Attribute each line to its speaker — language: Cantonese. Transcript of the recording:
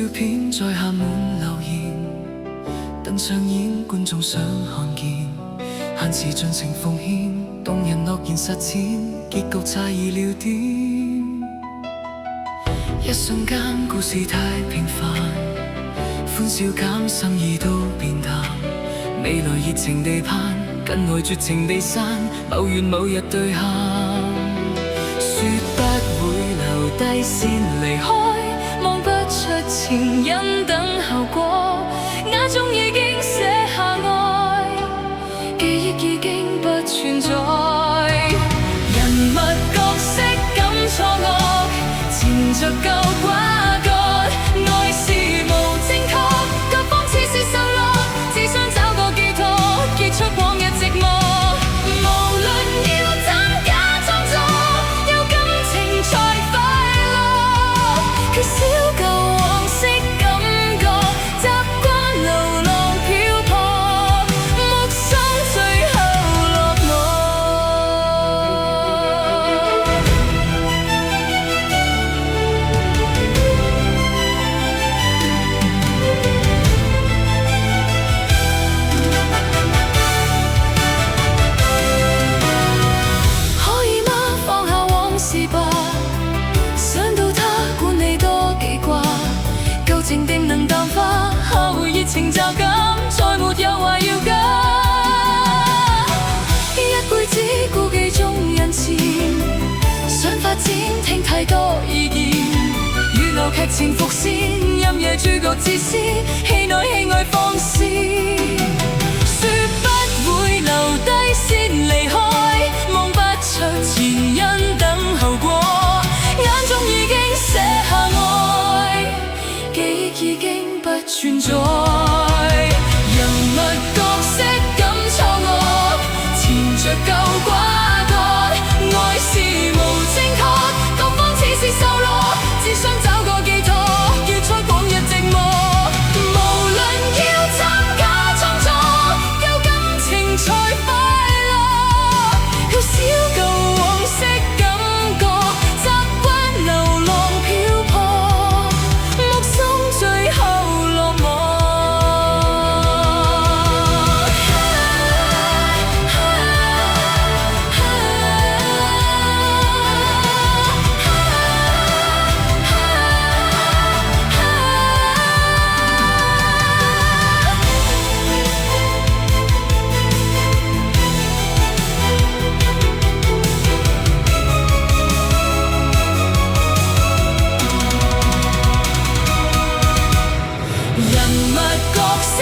Speaker 1: 片在下滿留言，等上演觀眾想看見，限時盡情奉獻，動人諾言實踐，結局差意料點。一瞬間故事太平凡，歡笑減心意都變淡，未來熱情地盼，跟愛絕情地散，某願某日對喊，說不會留低先離開，望不出前因等後果，眼中已經寫下愛，記憶已經不存在，人物角色感錯愕，纏着舊瓜葛，愛是無正確，各方似是受落，只想找個寄託，結束往日寂寞，無論要怎假裝作，有感情才快樂，缺少舊往昔感覺，習慣流浪漂泊，目送最後落寞。可以嗎？放下往事吧，想到他管你多記掛，舊情定能淡化，後熱情驟減，再沒有話要加，一輩子顧忌眾人前，想發展聽太多意見，預留劇情伏線，任夜主角自私，戲內戲外放肆，說不會留低先離開，望不出前因等後果，眼中已經寫下愛，記憶已經不存在，人物角色感錯愕，纏着舊瓜葛，愛是無正確，各方似是受落，只想找個寄託，結束往日寂寞，無論要怎假裝作，有感情才快樂，缺少舊往昔感覺，習慣流浪漂泊，目送最後落寞。人物角色